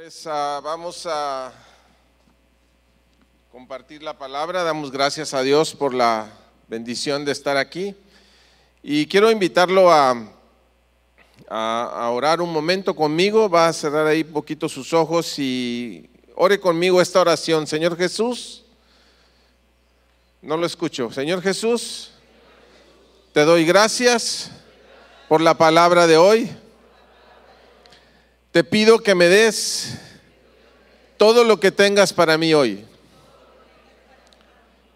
Pues vamos a compartir la palabra. Damos gracias a Dios por la bendición de estar aquí. Y quiero invitarlo a orar un momento conmigo. Va a cerrar ahí un poquito sus ojos y ore conmigo esta oración. Señor Jesús, no lo escucho. Señor Jesús, te doy gracias por la palabra de hoy. Te pido que me des todo lo que tengas para mí hoy.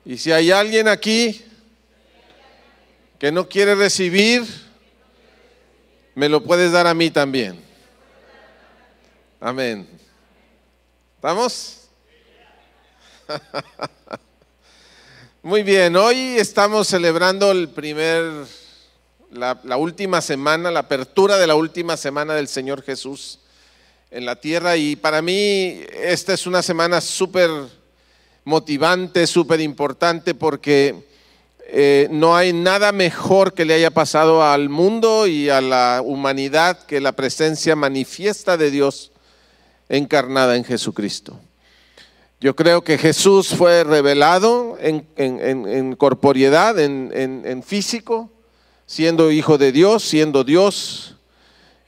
Y si hay alguien aquí que no quiere recibir, me lo puedes dar a mí también. Amén. ¿Estamos? Muy bien, hoy estamos celebrando la última semana, la apertura de la última semana del Señor Jesús en la tierra, y para mí esta es una semana súper motivante, súper importante, porque no hay nada mejor que le haya pasado al mundo y a la humanidad que la presencia manifiesta de Dios encarnada en Jesucristo. Yo creo que Jesús fue revelado en corporeidad, en físico, siendo hijo de Dios, siendo Dios.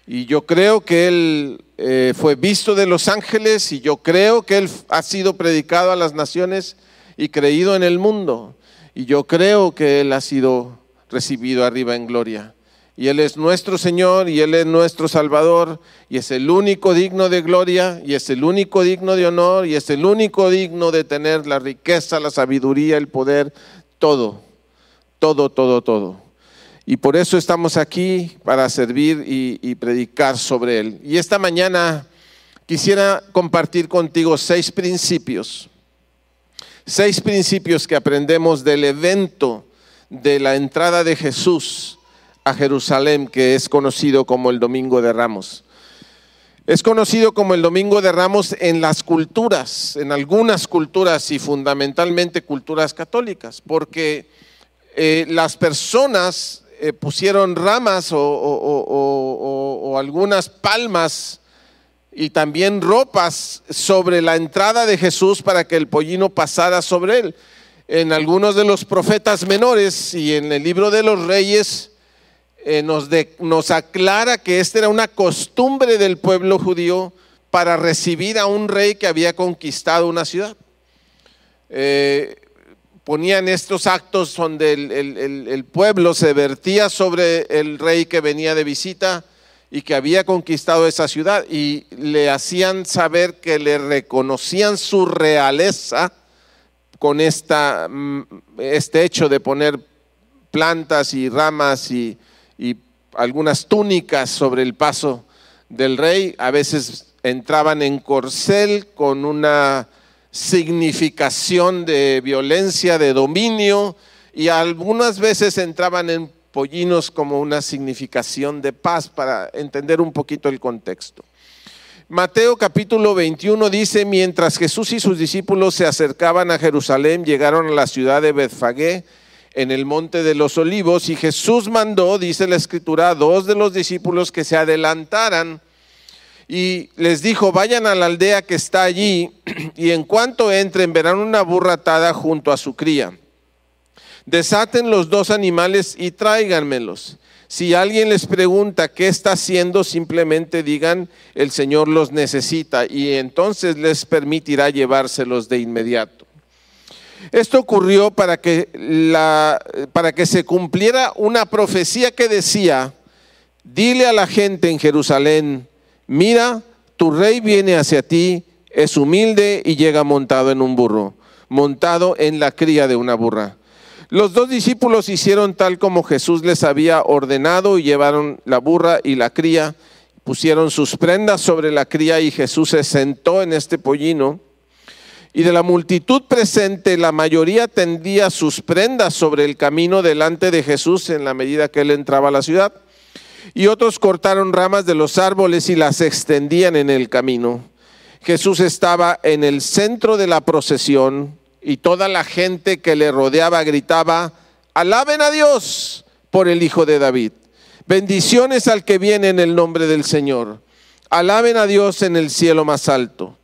Y yo creo que Él fue visto de los ángeles, y yo creo que Él ha sido predicado a las naciones y creído en el mundo. Y yo creo que Él ha sido recibido arriba en gloria. Y Él es nuestro Señor, y Él es nuestro Salvador, y es el único digno de gloria, y es el único digno de honor, y es el único digno de tener la riqueza, la sabiduría, el poder, todo. Y por eso estamos aquí, para servir y predicar sobre Él. Y esta mañana quisiera compartir contigo 6 principios. 6 principios que aprendemos del evento de la entrada de Jesús a Jerusalén, que es conocido como el Domingo de Ramos. Es conocido como el Domingo de Ramos en las culturas, en algunas culturas, y fundamentalmente culturas católicas, porque las personas pusieron ramas o algunas palmas y también ropas sobre la entrada de Jesús para que el pollino pasara sobre él. En algunos de los profetas menores y en el libro de los Reyes nos aclara que esta era una costumbre del pueblo judío para recibir a un rey que había conquistado una ciudad. Ponían estos actos donde el pueblo se vertía sobre el rey que venía de visita y que había conquistado esa ciudad, y le hacían saber que le reconocían su realeza con este hecho de poner plantas y ramas y algunas túnicas sobre el paso del rey. A veces entraban en corcel con una significación de violencia, de dominio, y algunas veces entraban en pollinos como una significación de paz, para entender un poquito el contexto. Mateo capítulo 21 dice: mientras Jesús y sus discípulos se acercaban a Jerusalén, llegaron a la ciudad de Betfagé en el monte de los olivos, y Jesús mandó, dice la escritura, a 2 de los discípulos que se adelantaran, y les dijo: vayan a la aldea que está allí, y en cuanto entren verán una burra atada junto a su cría. Desaten los 2 animales y tráiganmelos. Si alguien les pregunta qué está haciendo, simplemente digan: el Señor los necesita, y entonces les permitirá llevárselos de inmediato. Esto ocurrió para que se cumpliera una profecía que decía: dile a la gente en Jerusalén, mira, tu rey viene hacia ti, es humilde y llega montado en un burro, montado en la cría de una burra. Los 2 discípulos hicieron tal como Jesús les había ordenado, y llevaron la burra y la cría, pusieron sus prendas sobre la cría, y Jesús se sentó en este pollino. Y de la multitud presente, la mayoría tendía sus prendas sobre el camino delante de Jesús en la medida que él entraba a la ciudad. Y otros cortaron ramas de los árboles y las extendían en el camino. Jesús estaba en el centro de la procesión, y toda la gente que le rodeaba gritaba: alaben a Dios por el Hijo de David. Bendiciones al que viene en el nombre del Señor. alaben a Dios en el cielo más alto.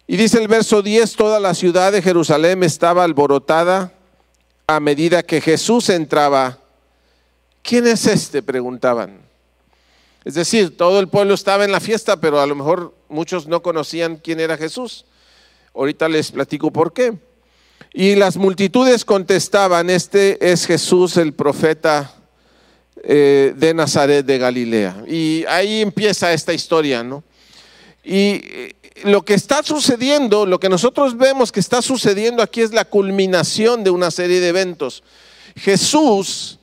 Y dice el verso 10, toda la ciudad de Jerusalén estaba alborotada a medida que Jesús entraba. ¿Quién es este?, preguntaban. Es decir, todo el pueblo estaba en la fiesta, pero a lo mejor muchos no conocían quién era Jesús. Ahorita les platico por qué. Y las multitudes contestaban, este es Jesús, el profeta de Nazaret de Galilea. Y ahí empieza esta historia, ¿no? Y lo que está sucediendo, lo que nosotros vemos que está sucediendo aquí es la culminación de una serie de eventos. Jesús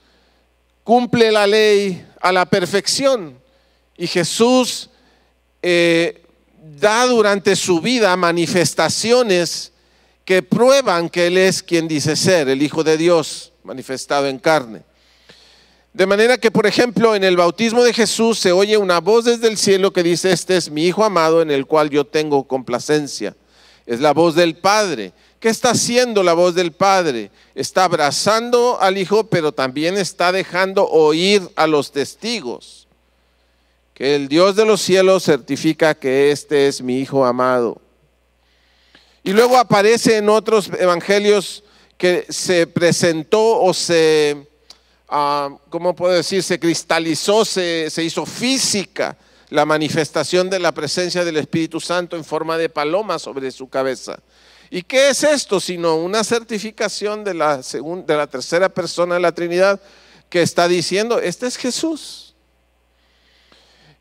cumple la ley a la perfección y Jesús da durante su vida manifestaciones que prueban que Él es quien dice ser, el Hijo de Dios manifestado en carne. De manera que, por ejemplo, en el bautismo de Jesús se oye una voz desde el cielo que dice, este es mi Hijo amado en el cual yo tengo complacencia. Es la voz del Padre. ¿Qué está haciendo la voz del Padre? Está abrazando al Hijo, pero también está dejando oír a los testigos que el Dios de los cielos certifica que este es mi Hijo amado. Y luego aparece en otros evangelios que se presentó o se... ¿cómo puedo decir? Se cristalizó, se hizo física la manifestación de la presencia del Espíritu Santo en forma de paloma sobre su cabeza. ¿Y qué es esto? Sino una certificación de la tercera persona de la Trinidad que está diciendo, este es Jesús.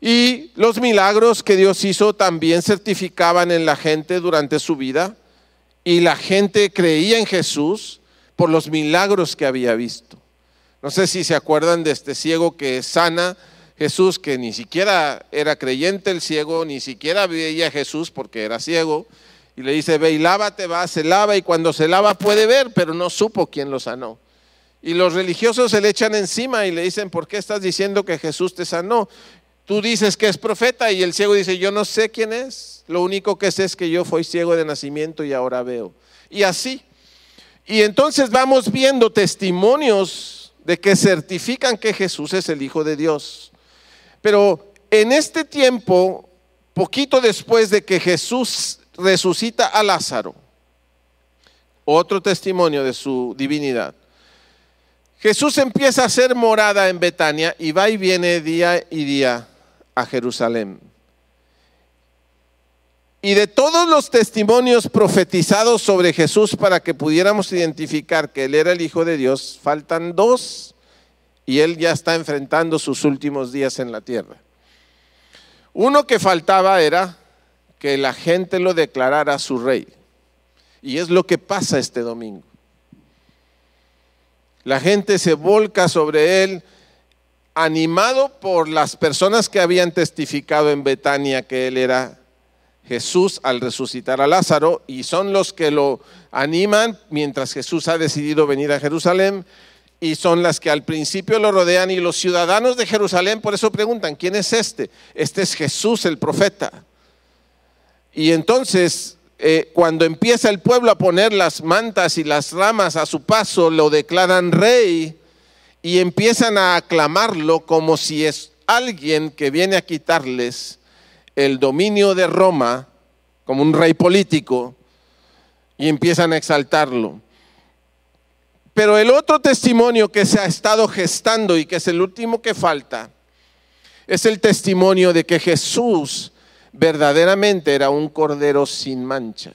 Y los milagros que Dios hizo también certificaban en la gente durante su vida, y la gente creía en Jesús por los milagros que había visto. No sé si se acuerdan de este ciego que sana Jesús, que ni siquiera era creyente el ciego, ni siquiera veía a Jesús porque era ciego, y le dice, ve y lávate, va, se lava, y cuando se lava puede ver, pero no supo quién lo sanó. Y los religiosos se le echan encima y le dicen, ¿por qué estás diciendo que Jesús te sanó? Tú dices que es profeta, y el ciego dice, yo no sé quién es, lo único que sé es que yo fui ciego de nacimiento y ahora veo. Y así. Y entonces vamos viendo testimonios de que certifican que Jesús es el Hijo de Dios. Pero en este tiempo, poquito después de que Jesús resucita a Lázaro, otro testimonio de su divinidad, Jesús empieza a hacer morada en Betania y va y viene día y día a Jerusalén. Y de todos los testimonios profetizados sobre Jesús para que pudiéramos identificar que Él era el Hijo de Dios, faltan dos, y Él ya está enfrentando sus últimos días en la tierra. Uno que faltaba era que la gente lo declarara su rey, y es lo que pasa este domingo. La gente se volca sobre Él, animado por las personas que habían testificado en Betania que Él era Jesús al resucitar a Lázaro, y son los que lo animan mientras Jesús ha decidido venir a Jerusalén, y son las que al principio lo rodean, y los ciudadanos de Jerusalén por eso preguntan, ¿quién es este? Este es Jesús el profeta. Y entonces cuando empieza el pueblo a poner las mantas y las ramas a su paso, lo declaran rey y empiezan a aclamarlo como si es alguien que viene a quitarles el dominio de Roma como un rey político, y empiezan a exaltarlo. Pero el otro testimonio que se ha estado gestando y que es el último que falta, es el testimonio de que Jesús verdaderamente era un cordero sin mancha.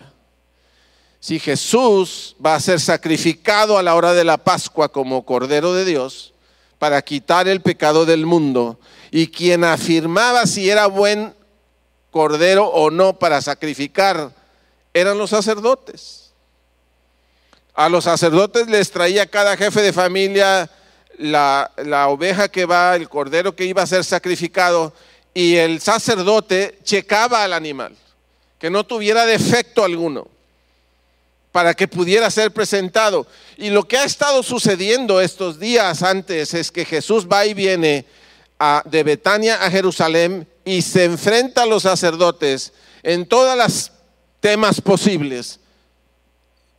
Si Jesús va a ser sacrificado a la hora de la Pascua como cordero de Dios para quitar el pecado del mundo, y quien afirmaba si era buen cordero o no para sacrificar eran los sacerdotes. A los sacerdotes les traía cada jefe de familia la oveja que va, el cordero que iba a ser sacrificado, y el sacerdote checaba al animal, que no tuviera defecto alguno, para que pudiera ser presentado. Y lo que ha estado sucediendo estos días antes es que Jesús va y viene de Betania a Jerusalén y se enfrenta a los sacerdotes en todos los temas posibles.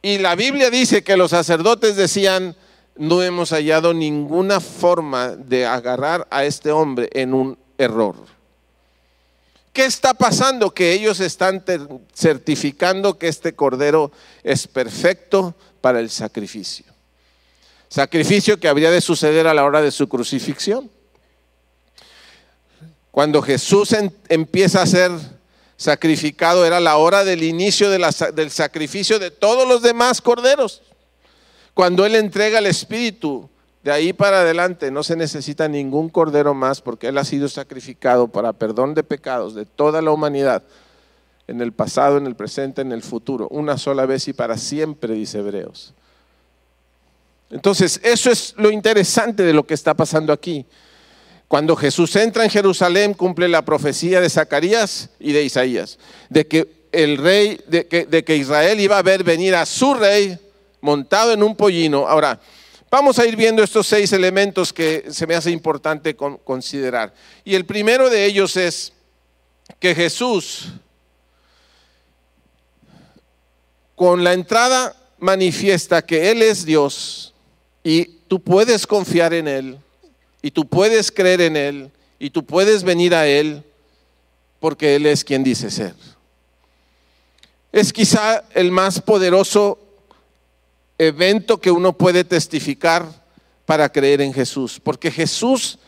Y la Biblia dice que los sacerdotes decían, no hemos hallado ninguna forma de agarrar a este hombre en un error. ¿Qué está pasando? Que ellos están certificando que este cordero es perfecto para el sacrificio. Sacrificio que habría de suceder a la hora de su crucifixión. Cuando Jesús empieza a ser sacrificado, era la hora del inicio del sacrificio de todos los demás corderos. Cuando Él entrega el Espíritu, de ahí para adelante no se necesita ningún cordero más, porque Él ha sido sacrificado para perdón de pecados de toda la humanidad, en el pasado, en el presente, en el futuro, una sola vez y para siempre, dice Hebreos. Entonces, eso es lo interesante de lo que está pasando aquí. Cuando Jesús entra en Jerusalén, cumple la profecía de Zacarías y de Isaías, de que el rey, de que Israel iba a ver venir a su rey montado en un pollino. Ahora, vamos a ir viendo estos 6 elementos que se me hace importante considerar. Y el primero de ellos es que Jesús, con la entrada, manifiesta que Él es Dios y tú puedes confiar en Él. Y tú puedes creer en Él, y tú puedes venir a Él, porque Él es quien dice ser. Es quizá el más poderoso evento que uno puede testificar para creer en Jesús. Porque Jesús,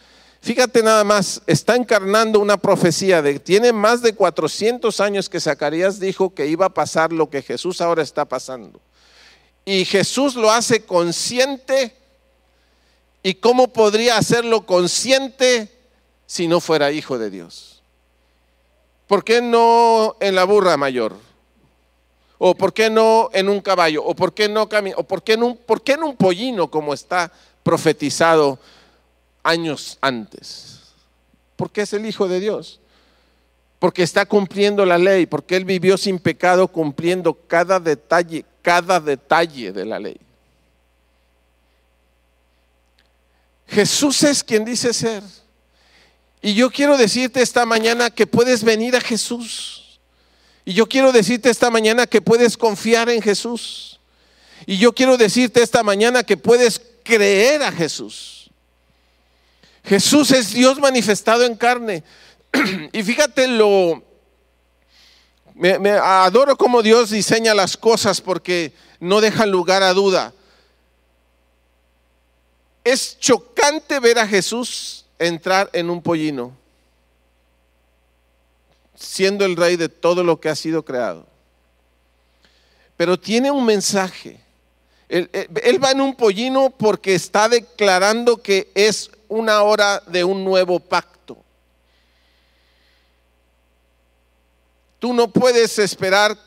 fíjate nada más, está encarnando una profecía tiene más de 400 años que Zacarías dijo que iba a pasar lo que Jesús ahora está pasando. Y Jesús lo hace consciente. ¿Y cómo podría hacerlo consciente si no fuera hijo de Dios? ¿Por qué no en la burra mayor? ¿O por qué no en un caballo? ¿O por qué no ¿O por qué en un pollino como está profetizado años antes? Porque es el hijo de Dios. Porque está cumpliendo la ley. Porque Él vivió sin pecado cumpliendo cada detalle de la ley. Jesús es quien dice ser. Y yo quiero decirte esta mañana que puedes venir a Jesús. Y yo quiero decirte esta mañana que puedes confiar en Jesús. Y yo quiero decirte esta mañana que puedes creer a Jesús. Jesús es Dios manifestado en carne. Y fíjate me adoro cómo Dios diseña las cosas, porque no dejan lugar a duda. Es chocante ver a Jesús entrar en un pollino, siendo el rey de todo lo que ha sido creado. Pero tiene un mensaje. Él va en un pollino porque está declarando que es una hora de un nuevo pacto. Tú no puedes esperar,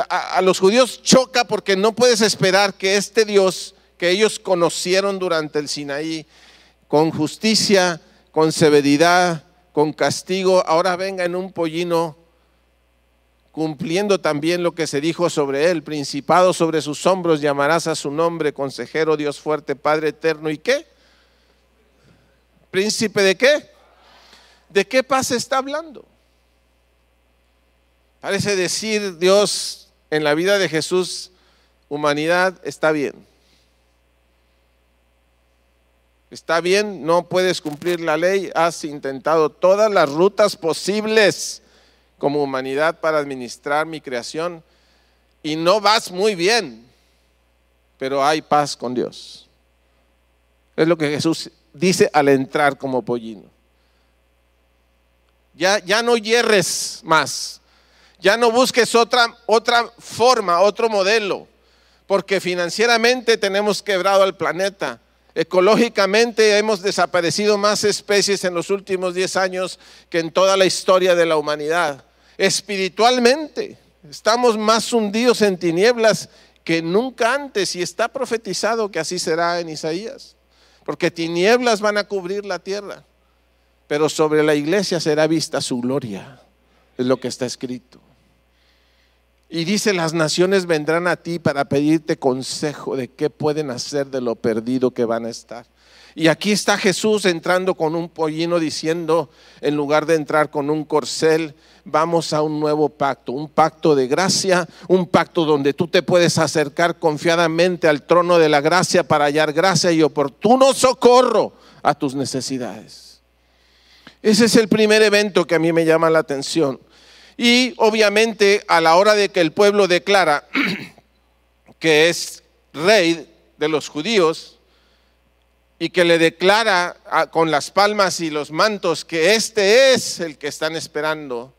a los judíos choca porque no puedes esperar que este Dios que ellos conocieron durante el Sinaí, con justicia, con severidad, con castigo, ahora venga en un pollino, cumpliendo también lo que se dijo sobre Él: principado sobre sus hombros, llamarás a su nombre, consejero, Dios fuerte, Padre eterno. ¿Y qué? ¿Príncipe de qué? ¿De qué paz está hablando? Parece decir Dios en la vida de Jesús: humanidad, está bien. Está bien, no puedes cumplir la ley, has intentado todas las rutas posibles como humanidad para administrar mi creación y no vas muy bien, pero hay paz con Dios. Es lo que Jesús dice al entrar como pollino. Ya no hierres más, ya no busques otra forma, otro modelo, porque financieramente tenemos quebrado al planeta. Ecológicamente hemos desaparecido más especies en los últimos 10 años que en toda la historia de la humanidad. Espiritualmente estamos más hundidos en tinieblas que nunca antes, y está profetizado que así será en Isaías, porque tinieblas van a cubrir la tierra, pero sobre la iglesia será vista su gloria, es lo que está escrito. Y dice: las naciones vendrán a ti para pedirte consejo de qué pueden hacer de lo perdido que van a estar. Y aquí está Jesús entrando con un pollino diciendo, en lugar de entrar con un corcel, vamos a un nuevo pacto, un pacto de gracia, un pacto donde tú te puedes acercar confiadamente al trono de la gracia para hallar gracia y oportuno socorro a tus necesidades. Ese es el primer evento que a mí me llama la atención. Y obviamente a la hora de que el pueblo declara que es rey de los judíos y que le declara con las palmas y los mantos que este es el que están esperando,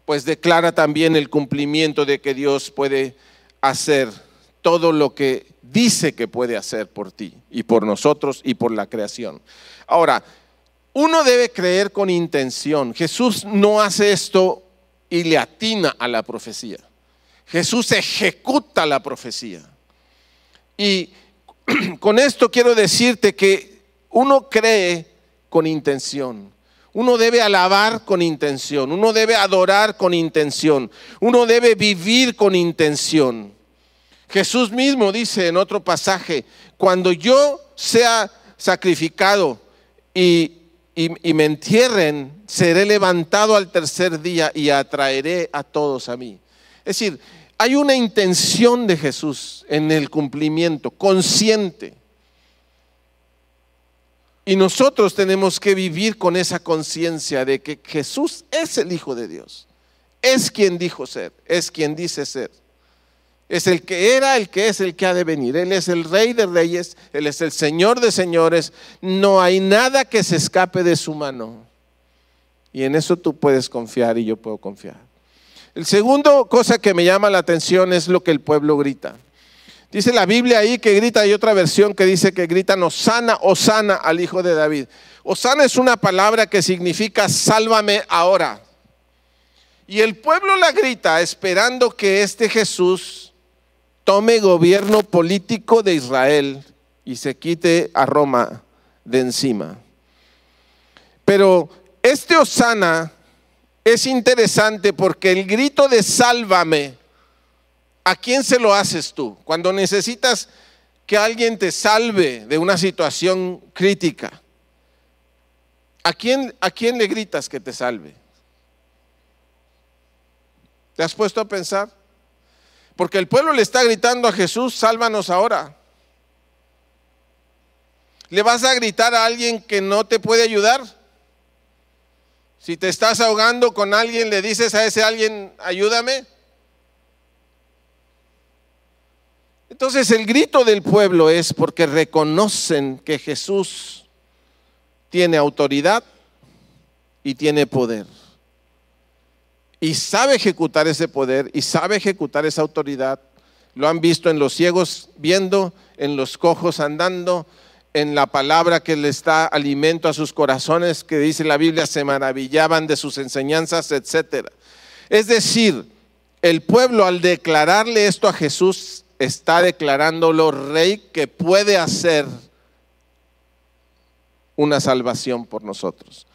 pues declara también el cumplimiento de que Dios puede hacer todo lo que dice que puede hacer por ti y por nosotros y por la creación. Ahora, uno debe creer con intención. Jesús no hace esto y le atina a la profecía. Jesús ejecuta la profecía. Y con esto quiero decirte que uno cree con intención. Uno debe alabar con intención. Uno debe adorar con intención. Uno debe vivir con intención. Jesús mismo dice en otro pasaje: cuando yo sea sacrificado y me entierren, seré levantado al tercer día y atraeré a todos a mí. Es decir, hay una intención de Jesús en el cumplimiento, consciente. Y nosotros tenemos que vivir con esa conciencia de que Jesús es el Hijo de Dios. Es quien dijo ser, es quien dice ser. Es el que era, el que es, el que ha de venir. Él es el Rey de Reyes, Él es el Señor de Señores. No hay nada que se escape de su mano. Y en eso tú puedes confiar y yo puedo confiar. El segundo cosa que me llama la atención es lo que el pueblo grita. Dice la Biblia ahí que grita, hay otra versión que dice que gritan Hosana, Hosana al Hijo de David. Hosana es una palabra que significa sálvame ahora. Y el pueblo la grita esperando que este Jesús tome gobierno político de Israel y se quite a Roma de encima. Pero este Hosana es interesante porque el grito de sálvame, ¿a quién se lo haces tú? Cuando necesitas que alguien te salve de una situación crítica, ¿a quién le gritas que te salve? ¿Te has puesto a pensar? Porque el pueblo le está gritando a Jesús: sálvanos ahora. ¿Le vas a gritar a alguien que no te puede ayudar? Si te estás ahogando con alguien, ¿le dices a ese alguien, ayúdame? Entonces el grito del pueblo es porque reconocen que Jesús tiene autoridad y tiene poder. Y sabe ejecutar ese poder y sabe ejecutar esa autoridad. Lo han visto en los ciegos viendo, en los cojos andando, en la palabra que les da alimento a sus corazones, que dice la Biblia, se maravillaban de sus enseñanzas, etc. Es decir, el pueblo al declararle esto a Jesús está declarándolo rey que puede hacer una salvación por nosotros.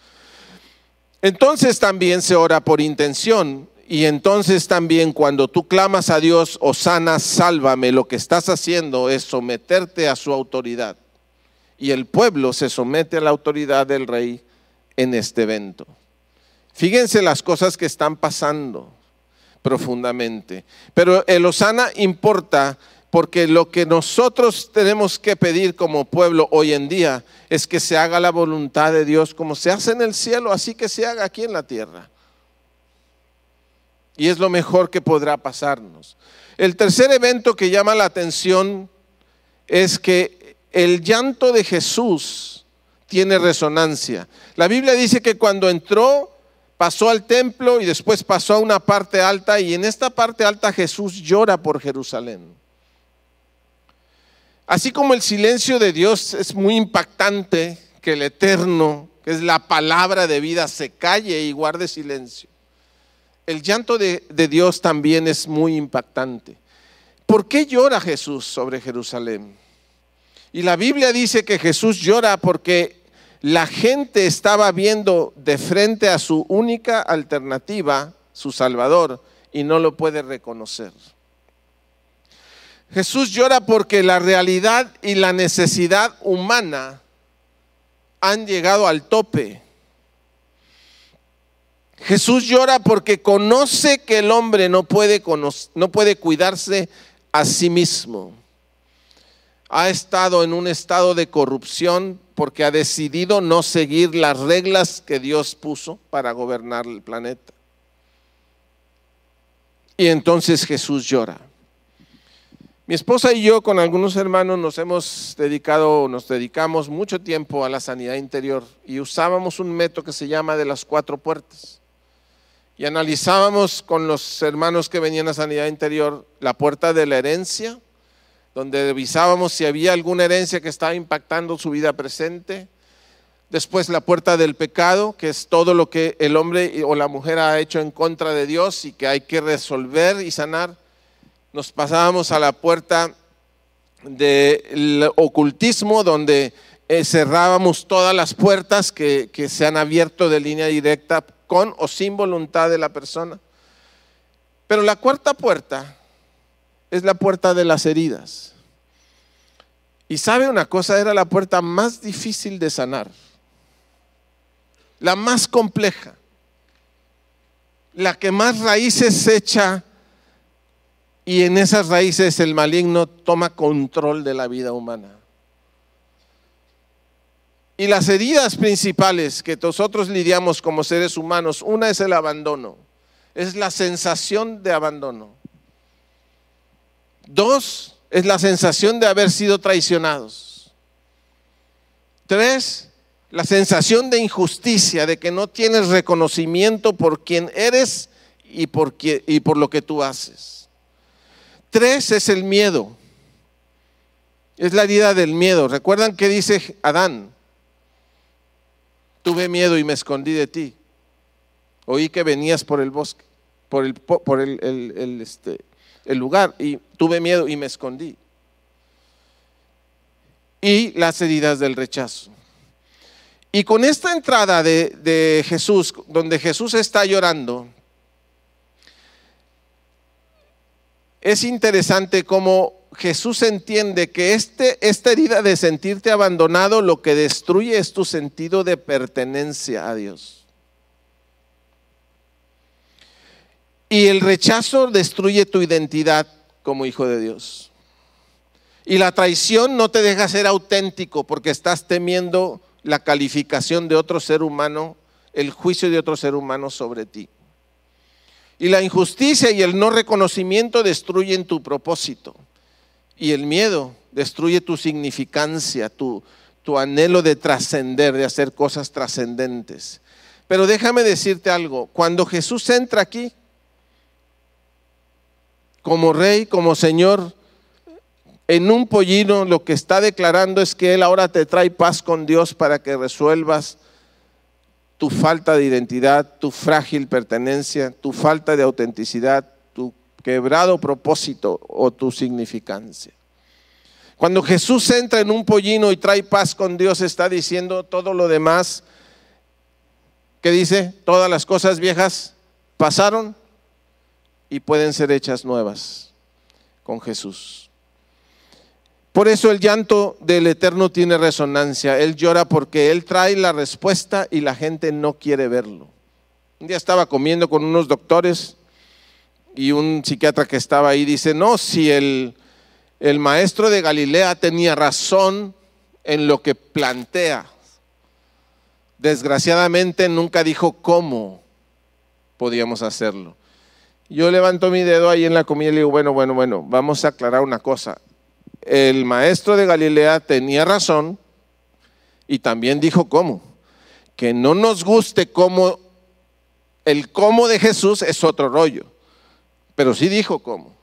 Entonces también se ora por intención, y entonces también cuando tú clamas a Dios, Hosana, sálvame, lo que estás haciendo es someterte a su autoridad. Y el pueblo se somete a la autoridad del rey en este evento. Fíjense las cosas que están pasando profundamente. Pero el Hosana importa porque lo que nosotros tenemos que pedir como pueblo hoy en día es que se haga la voluntad de Dios como se hace en el cielo, así que se haga aquí en la tierra. Y es lo mejor que podrá pasarnos. El tercer evento que llama la atención es que el llanto de Jesús tiene resonancia. La Biblia dice que cuando entró, pasó al templo y después pasó a una parte alta, y en esta parte alta Jesús llora por Jerusalén. Así como el silencio de Dios es muy impactante, que el Eterno, que es la palabra de vida, se calle y guarde silencio, el llanto de Dios también es muy impactante. ¿Por qué llora Jesús sobre Jerusalén? Y la Biblia dice que Jesús llora porque la gente estaba viendo de frente a su única alternativa, su Salvador, y no lo puede reconocer. Jesús llora porque la realidad y la necesidad humana han llegado al tope. Jesús llora porque conoce que el hombre no puede cuidarse a sí mismo. ha estado en un estado de corrupción porque ha decidido no seguir las reglas que Dios puso para gobernar el planeta. Y entonces Jesús llora. Mi esposa y yo con algunos hermanos nos dedicamos mucho tiempo a la sanidad interior y usábamos un método que se llama de las 4 puertas. Y analizábamos con los hermanos que venían a sanidad interior la puerta de la herencia, donde revisábamos si había alguna herencia que estaba impactando su vida presente. Después la puerta del pecado, que es todo lo que el hombre o la mujer ha hecho en contra de Dios y que hay que resolver y sanar. Nos pasábamos a la puerta del ocultismo, donde cerrábamos todas las puertas que se han abierto de línea directa con o sin voluntad de la persona. Pero la cuarta puerta es la puerta de las heridas. Y sabe una cosa, era la puerta más difícil de sanar, la más compleja, la que más raíces echa, y en esas raíces el maligno toma control de la vida humana. Y las heridas principales que nosotros lidiamos como seres humanos, una es el abandono, es la sensación de abandono. 2 es la sensación de haber sido traicionados. 3, la sensación de injusticia, de que no tienes reconocimiento por quien eres y por lo que tú haces. 3 es el miedo, es la herida del miedo. ¿Recuerdan qué dice Adán? Tuve miedo y me escondí de ti. Oí que venías por el bosque, por el lugar, y tuve miedo y me escondí. Y las heridas del rechazo. Y con esta entrada de Jesús, donde Jesús está llorando, es interesante cómo Jesús entiende que esta herida de sentirte abandonado lo que destruye es tu sentido de pertenencia a Dios. Y el rechazo destruye tu identidad como hijo de Dios. Y la traición no te deja ser auténtico porque estás temiendo la calificación de otro ser humano, el juicio de otro ser humano sobre ti. Y la injusticia y el no reconocimiento destruyen tu propósito. Y el miedo destruye tu significancia, tu anhelo de trascender, de hacer cosas trascendentes. Pero déjame decirte algo, cuando Jesús entra aquí, como Rey, como Señor, en un pollino, lo que está declarando es que Él ahora te trae paz con Dios para que resuelvas tu falta de identidad, tu frágil pertenencia, tu falta de autenticidad, tu quebrado propósito o tu significancia. Cuando Jesús entra en un pollino y trae paz con Dios, está diciendo todo lo demás. ¿Qué dice? Todas las cosas viejas pasaron y pueden ser hechas nuevas con Jesús. Por eso el llanto del Eterno tiene resonancia. Él llora porque Él trae la respuesta y la gente no quiere verlo. Un día estaba comiendo con unos doctores y un psiquiatra que estaba ahí dice, no, si el maestro de Galilea tenía razón en lo que plantea, desgraciadamente nunca dijo cómo podíamos hacerlo. Yo levanto mi dedo ahí en la comida y le digo, bueno, vamos a aclarar una cosa. El maestro de Galilea tenía razón y también dijo cómo. Que no nos guste cómo, el cómo de Jesús es otro rollo, pero sí dijo cómo.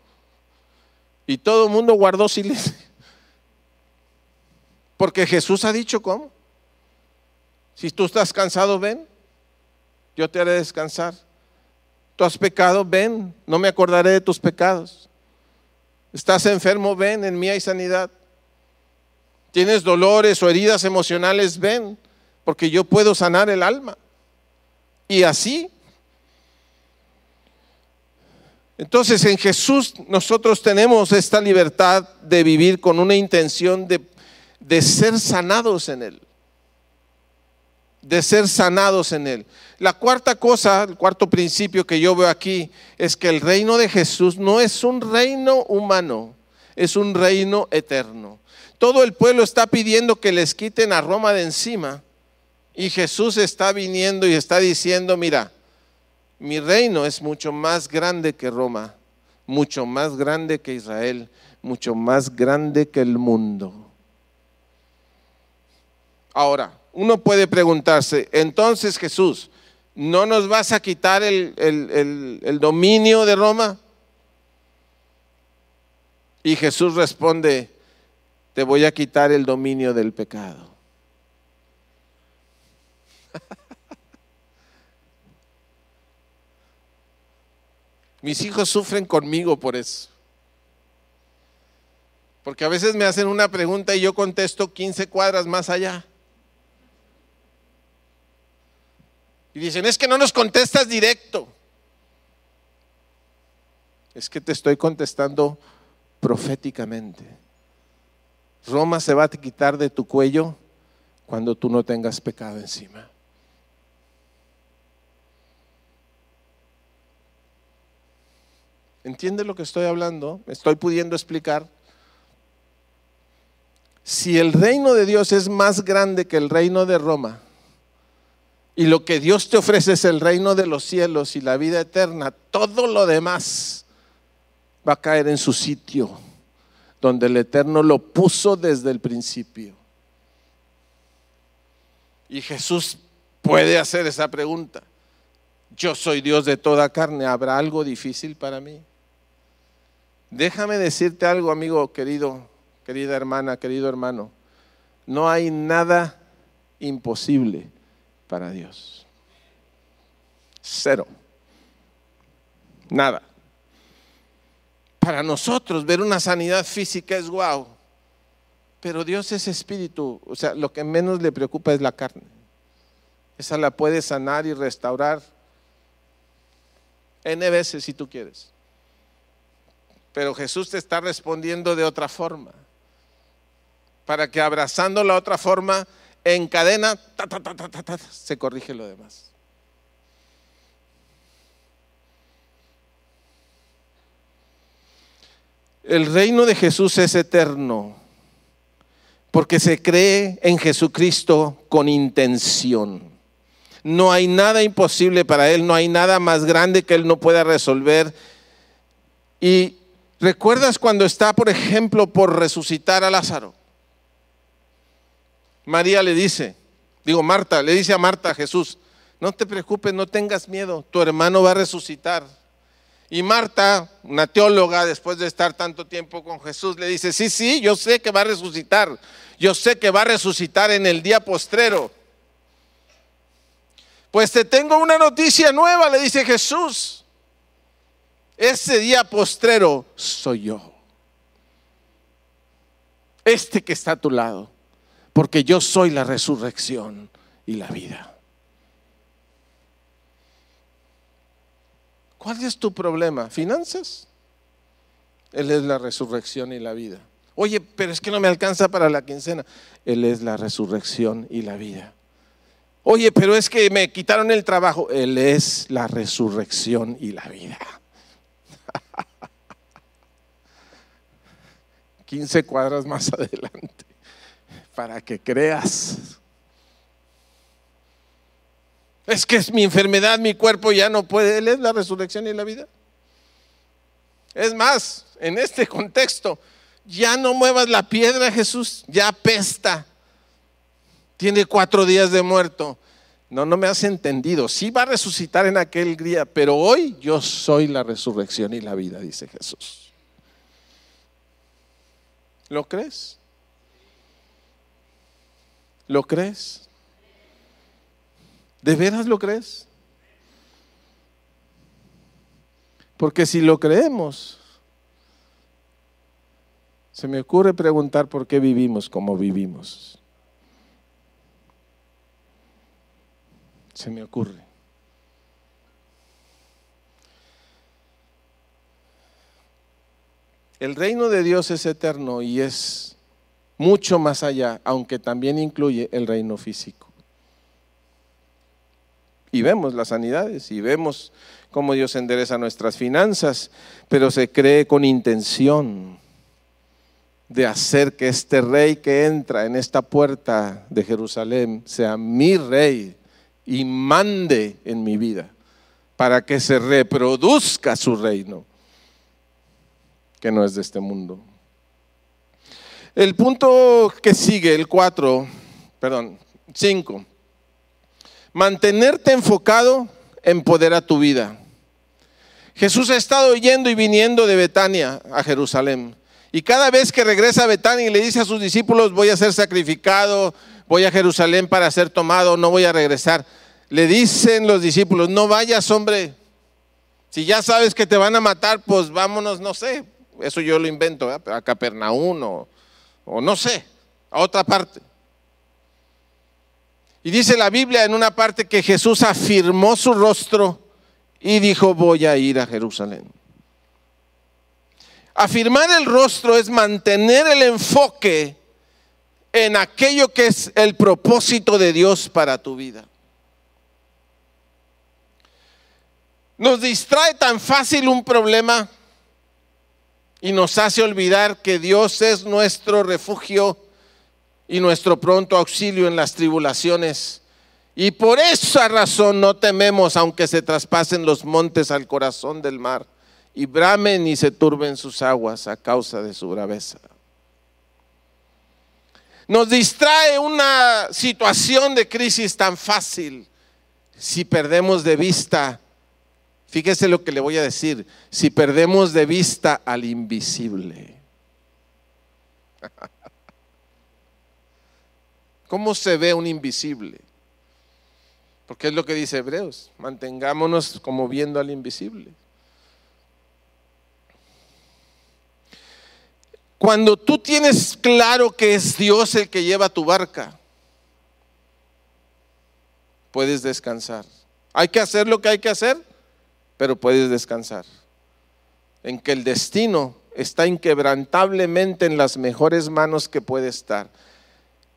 Y todo el mundo guardó silencio, porque Jesús ha dicho cómo. Si tú estás cansado, ven, yo te haré descansar. Tú has pecado, ven, no me acordaré de tus pecados. Estás enfermo, ven, en mí hay sanidad. Tienes dolores o heridas emocionales, ven, porque yo puedo sanar el alma. Y así. Entonces en Jesús nosotros tenemos esta libertad de vivir con una intención de ser sanados en Él. De ser sanados en Él. La cuarta cosa, el cuarto principio que yo veo aquí es que el reino de Jesús no es un reino humano, es un reino eterno. todo el pueblo está pidiendo que les quiten a Roma de encima. Y Jesús está viniendo y está diciendo, mira, mi reino es mucho más grande que Roma, mucho más grande que Israel, mucho más grande que el mundo. Ahora, uno puede preguntarse, entonces Jesús, ¿no nos vas a quitar el dominio de Roma? Y Jesús responde, te voy a quitar el dominio del pecado. Mis hijos sufren conmigo por eso. Porque a veces me hacen una pregunta y yo contesto 15 cuadras más allá. Y dicen, es que no nos contestas directo. Es que te estoy contestando proféticamente. Roma se va a quitar de tu cuello cuando tú no tengas pecado encima. ¿Entiende lo que estoy hablando? ¿Me estoy pudiendo explicar? Si el reino de Dios es más grande que el reino de Roma, y lo que Dios te ofrece es el reino de los cielos y la vida eterna, todo lo demás va a caer en su sitio, donde el Eterno lo puso desde el principio. Y Jesús puede hacer esa pregunta. Yo soy Dios de toda carne, ¿habrá algo difícil para mí? Déjame decirte algo, amigo querido, querida hermana, querido hermano. No hay nada imposible para Dios. Cero. Nada. Para nosotros ver una sanidad física es guau. Pero Dios es espíritu. O sea, lo que menos le preocupa es la carne. Esa la puede sanar y restaurar N veces si tú quieres. Pero Jesús te está respondiendo de otra forma. Para que abrazando la otra forma, en cadena, se corrige lo demás. El reino de Jesús es eterno, porque se cree en Jesucristo con intención. No hay nada imposible para Él, no hay nada más grande que Él no pueda resolver. Y ¿recuerdas cuando está, por ejemplo, por resucitar a Lázaro? Marta le dice a Marta, a Jesús, no te preocupes, no tengas miedo, tu hermano va a resucitar. Y Marta, una teóloga, después de estar tanto tiempo con Jesús, le dice, sí, yo sé que va a resucitar, yo sé que va a resucitar en el día postrero. Pues te tengo una noticia nueva, le dice Jesús. Ese día postrero soy yo. Este que está a tu lado. Porque yo soy la resurrección y la vida. ¿Cuál es tu problema? ¿Finanzas? Él es la resurrección y la vida. Oye, pero es que no me alcanza para la quincena. Él es la resurrección y la vida. Oye, pero es que me quitaron el trabajo. Él es la resurrección y la vida. 15 cuadras más adelante, para que creas. Es que es mi enfermedad, mi cuerpo ya no puede. Él es la resurrección y la vida. Es más, en este contexto, ya no muevas la piedra, Jesús, ya apesta. Tiene 4 días de muerto. No me has entendido. Sí va a resucitar en aquel día, pero hoy yo soy la resurrección y la vida, dice Jesús. ¿Lo crees? ¿Lo crees? ¿De veras lo crees? Porque si lo creemos, se me ocurre preguntar por qué vivimos como vivimos. Se me ocurre. El reino de Dios es eterno y es mucho más allá, aunque también incluye el reino físico. Y vemos las sanidades y vemos cómo Dios endereza nuestras finanzas, pero se cree con intención. de hacer que este rey que entra en esta puerta de Jerusalén sea mi rey y mande en mi vida para que se reproduzca su reino, que no es de este mundo. El punto que sigue, el 5. Mantenerte enfocado empodera tu vida. Jesús ha estado yendo y viniendo de Betania a Jerusalén. Y cada vez que regresa a Betania y le dice a sus discípulos, voy a ser sacrificado, voy a Jerusalén para ser tomado, no voy a regresar. Le dicen los discípulos, no vayas, hombre. Si ya sabes que te van a matar, pues vámonos, no sé. Eso yo lo invento, ¿verdad? A Capernaum o no sé, a otra parte. Y dice la Biblia en una parte que Jesús afirmó su rostro y dijo, voy a ir a Jerusalén. Afirmar el rostro es mantener el enfoque en aquello que es el propósito de Dios para tu vida. Nos distrae tan fácil un problema y nos hace olvidar que Dios es nuestro refugio y nuestro pronto auxilio en las tribulaciones. Y por esa razón no tememos, aunque se traspasen los montes al corazón del mar y bramen y se turben sus aguas a causa de su braveza. Nos distrae una situación de crisis tan fácil si perdemos de vista, fíjese lo que le voy a decir, si perdemos de vista al invisible. ¿Cómo se ve un invisible? Porque es lo que dice Hebreos, mantengámonos como viendo al invisible. Cuando tú tienes claro que es Dios el que lleva tu barca, puedes descansar. Hay que hacer lo que hay que hacer, pero puedes descansar. En que el destino está inquebrantablemente en las mejores manos que puede estar.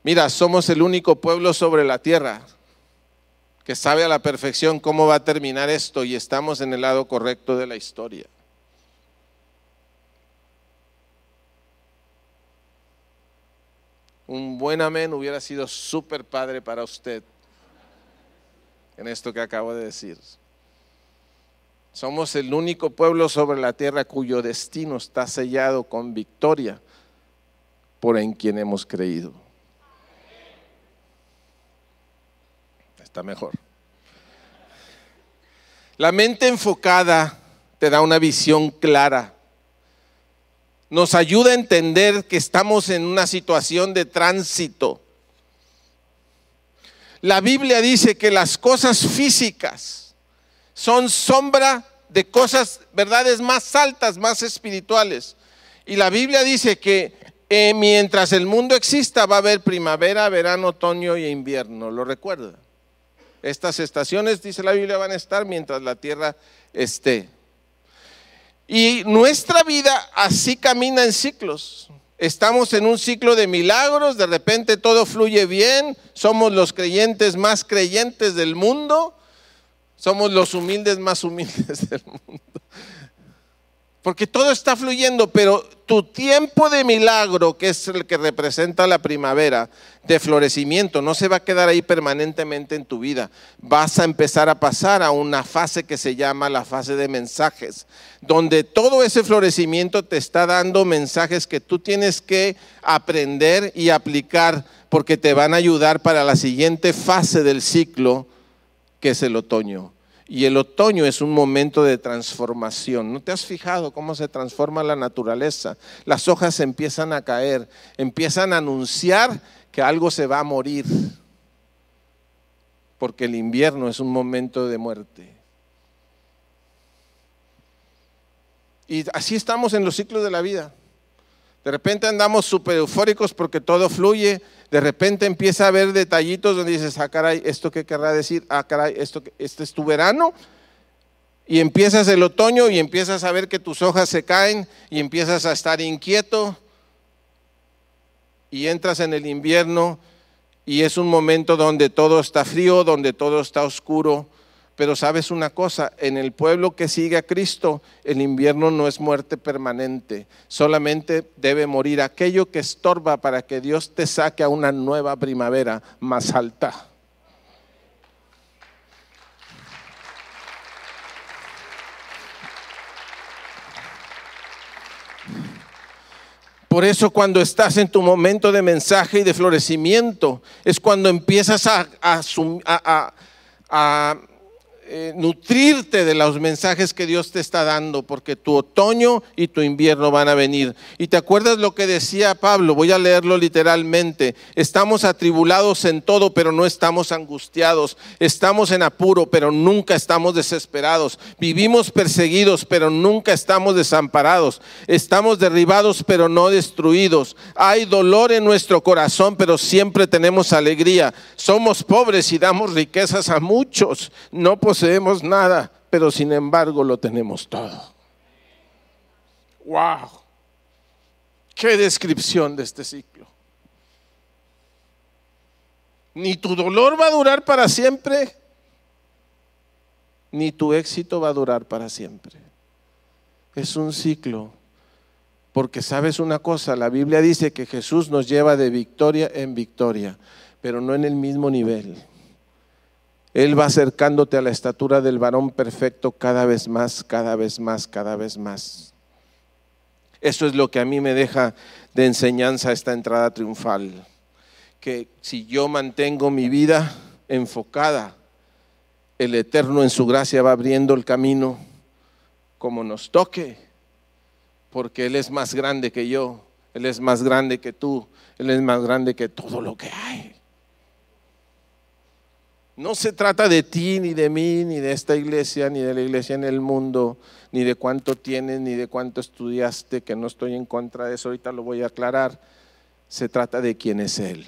Mira, somos el único pueblo sobre la tierra que sabe a la perfección cómo va a terminar esto y estamos en el lado correcto de la historia. Un buen amén hubiera sido súper padre para usted en esto que acabo de decir. Somos el único pueblo sobre la tierra cuyo destino está sellado con victoria por en quien hemos creído. Está mejor. La mente enfocada te da una visión clara. Nos ayuda a entender que estamos en una situación de tránsito. La Biblia dice que las cosas físicas son sombra de cosas, verdades más altas, más espirituales. Y la Biblia dice que mientras el mundo exista va a haber primavera, verano, otoño y invierno. ¿Lo recuerda? Estas estaciones, dice la Biblia, van a estar mientras la tierra esté. Y nuestra vida así camina en ciclos. Estamos en un ciclo de milagros, de repente todo fluye bien, somos los creyentes más creyentes del mundo, somos los humildes más humildes del mundo. Porque todo está fluyendo, pero tu tiempo de milagro, que es el que representa la primavera, de florecimiento, no se va a quedar ahí permanentemente en tu vida. Vas a empezar a pasar a una fase que se llama la fase de mensajes, donde todo ese florecimiento te está dando mensajes que tú tienes que aprender y aplicar, porque te van a ayudar para la siguiente fase del ciclo, que es el otoño. Y el otoño es un momento de transformación. ¿No te has fijado cómo se transforma la naturaleza? Las hojas empiezan a caer, empiezan a anunciar que algo se va a morir, porque el invierno es un momento de muerte. Y así estamos en los ciclos de la vida. De repente andamos súper eufóricos porque todo fluye. De repente empieza a haber detallitos donde dices, ah caray, ¿esto qué querrá decir? Ah caray, ¿este es tu verano? Y empiezas el otoño y empiezas a ver que tus hojas se caen y empiezas a estar inquieto. Y entras en el invierno y es un momento donde todo está frío, donde todo está oscuro, Pero sabes una cosa, en el pueblo que sigue a Cristo, el invierno no es muerte permanente. Solamente debe morir aquello que estorba para que Dios te saque a una nueva primavera más alta. Por eso cuando estás en tu momento de mensaje y de florecimiento, es cuando empiezas a nutrirte de los mensajes que Dios te está dando, porque tu otoño y tu invierno van a venir. Y te acuerdas lo que decía Pablo, voy a leerlo literalmente: estamos atribulados en todo, pero no estamos angustiados; estamos en apuro, pero nunca estamos desesperados; vivimos perseguidos, pero nunca estamos desamparados; estamos derribados, pero no destruidos; hay dolor en nuestro corazón, pero siempre tenemos alegría; somos pobres y damos riquezas a muchos; no poseemos nada, pero sin embargo lo tenemos todo. ¡Wow! ¡Qué descripción de este ciclo! Ni tu dolor va a durar para siempre, ni tu éxito va a durar para siempre. Es un ciclo, porque sabes una cosa, la Biblia dice que Jesús nos lleva de victoria en victoria, pero no en el mismo nivel. Él va acercándote a la estatura del varón perfecto cada vez más, cada vez más, cada vez más. Eso es lo que a mí me deja de enseñanza esta entrada triunfal. Que si yo mantengo mi vida enfocada, el Eterno en su gracia va abriendo el camino como nos toque, porque Él es más grande que yo, Él es más grande que tú, Él es más grande que todo lo que hay. No se trata de ti, ni de mí, ni de esta iglesia, ni de la iglesia en el mundo, ni de cuánto tienes, ni de cuánto estudiaste, que no estoy en contra de eso, ahorita lo voy a aclarar. Se trata de quién es Él.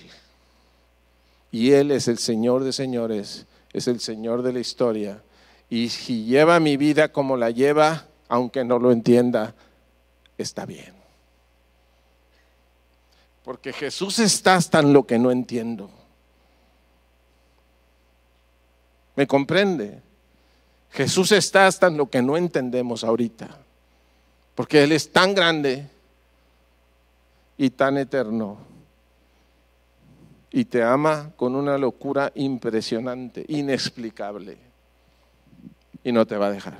Y Él es el Señor de señores, es el Señor de la historia. Y si lleva mi vida como la lleva, aunque no lo entienda, está bien. Porque Jesús está hasta en lo que no entiendo. ¿Me comprende? Jesús está hasta en lo que no entendemos ahorita, porque Él es tan grande y tan eterno, y te ama con una locura impresionante, inexplicable, y no te va a dejar.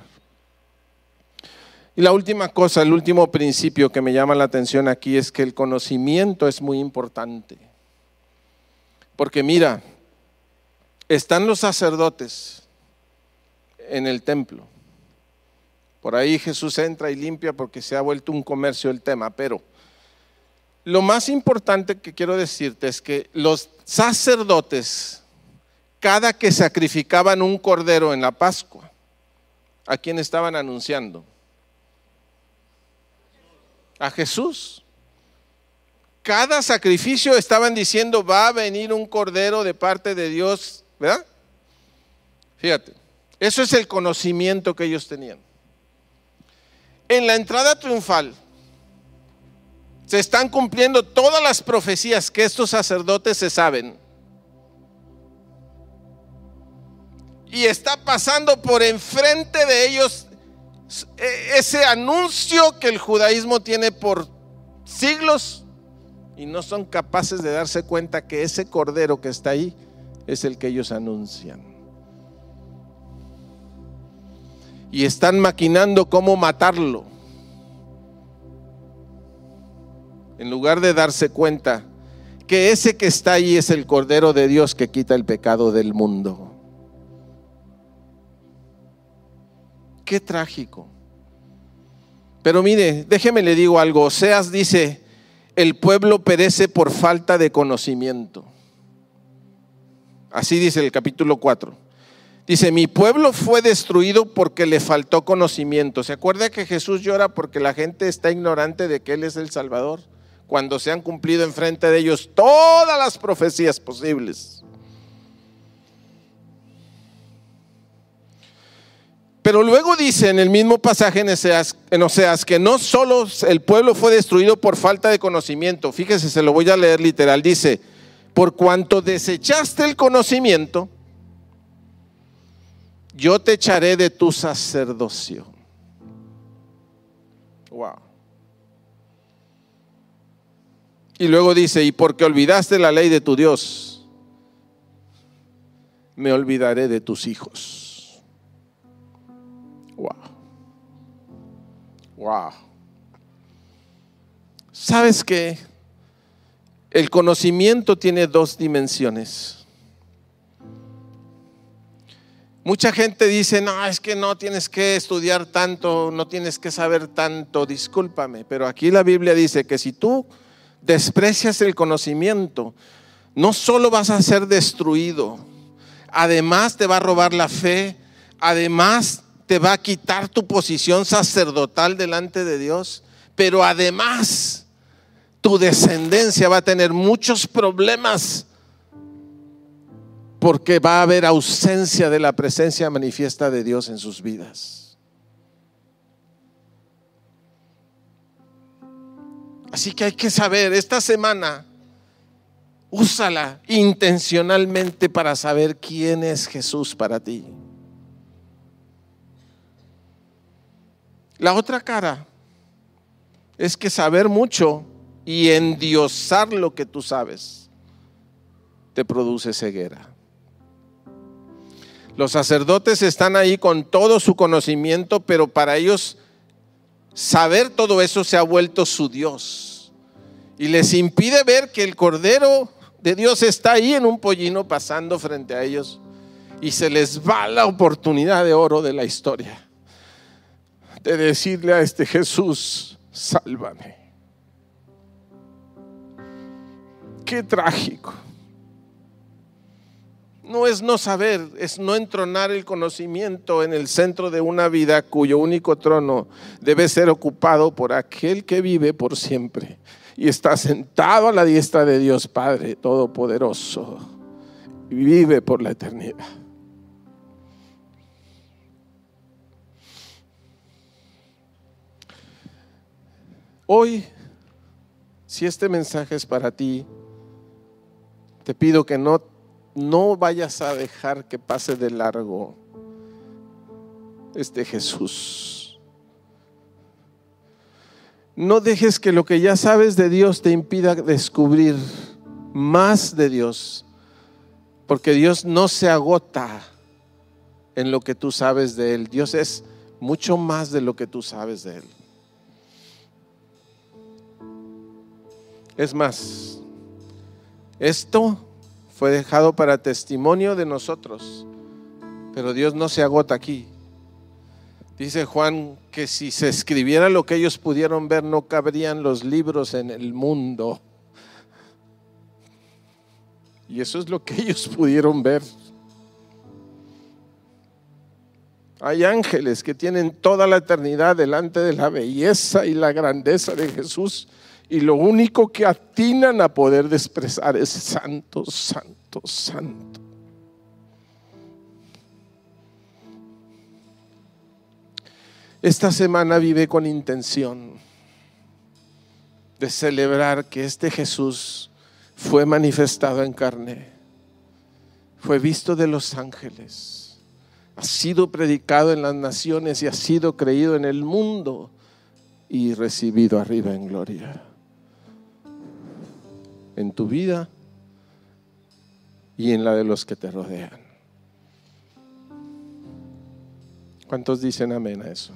Y la última cosa, el último principio que me llama la atención aquí es que el conocimiento es muy importante, porque mira, están los sacerdotes en el templo. Por ahí Jesús entra y limpia porque se ha vuelto un comercio el tema. Pero lo más importante que quiero decirte es que los sacerdotes, cada que sacrificaban un cordero en la Pascua, ¿a quién estaban anunciando? A Jesús. Cada sacrificio estaban diciendo: va a venir un cordero de parte de Dios, ¿verdad? Fíjate, eso es el conocimiento que ellos tenían. En la entrada triunfal se están cumpliendo todas las profecías que estos sacerdotes se saben. Y está pasando por enfrente de ellos ese anuncio que el judaísmo tiene por siglos, y no son capaces de darse cuenta que ese cordero que está ahí es el que ellos anuncian. Y están maquinando cómo matarlo, en lugar de darse cuenta que ese que está ahí es el Cordero de Dios que quita el pecado del mundo. Qué trágico. Pero mire, déjeme le digo algo. Oseas dice: el pueblo perece por falta de conocimiento. Así dice el capítulo 4. Dice: mi pueblo fue destruido porque le faltó conocimiento. ¿Se acuerda que Jesús llora porque la gente está ignorante de que Él es el Salvador? Cuando se han cumplido enfrente de ellos todas las profecías posibles. Pero luego dice en el mismo pasaje en Oseas que no solo el pueblo fue destruido por falta de conocimiento. Fíjese, se lo voy a leer literal. Dice: por cuanto desechaste el conocimiento, yo te echaré de tu sacerdocio. Wow. Y luego dice, y porque olvidaste la ley de tu Dios, me olvidaré de tus hijos. Wow. Wow. ¿Sabes qué? El conocimiento tiene dos dimensiones. Mucha gente dice, no, es que no tienes que estudiar tanto, no tienes que saber tanto. Discúlpame, pero aquí la Biblia dice que si tú desprecias el conocimiento, no solo vas a ser destruido, además te va a robar la fe, además te va a quitar tu posición sacerdotal delante de Dios, pero además tu descendencia va a tener muchos problemas porque va a haber ausencia de la presencia manifiesta de Dios en sus vidas. Así que hay que saber, esta semana úsala intencionalmente para saber quién es Jesús para ti. La otra cara es que saber mucho y endiosar lo que tú sabes te produce ceguera. Los sacerdotes están ahí con todo su conocimiento, pero para ellos saber todo eso se ha vuelto su Dios y les impide ver que el Cordero de Dios está ahí en un pollino pasando frente a ellos y se les va la oportunidad de oro de la historia de decirle a este Jesús, sálvame. Qué trágico. No es no saber, es no entronar el conocimiento en el centro de una vida cuyo único trono debe ser ocupado por aquel que vive por siempre y está sentado a la diestra de Dios Padre Todopoderoso y vive por la eternidad. Hoy, si este mensaje es para ti, te pido que no vayas a dejar que pase de largo este Jesús. No dejes que lo que ya sabes de Dios te impida descubrir más de Dios, porque Dios no se agota en lo que tú sabes de Él. Dios es mucho más de lo que tú sabes de Él. Es más, esto fue dejado para testimonio de nosotros, pero Dios no se agota aquí. Dice Juan que si se escribiera lo que ellos pudieron ver, no cabrían los libros en el mundo. Y eso es lo que ellos pudieron ver. Hay ángeles que tienen toda la eternidad delante de la belleza y la grandeza de Jesús, y lo único que atinan a poder expresar es santo, santo, santo. Esta semana vive con intención de celebrar que este Jesús fue manifestado en carne, fue visto de los ángeles, ha sido predicado en las naciones y ha sido creído en el mundo y recibido arriba en gloria. En tu vida y en la de los que te rodean. ¿Cuántos dicen amén a eso?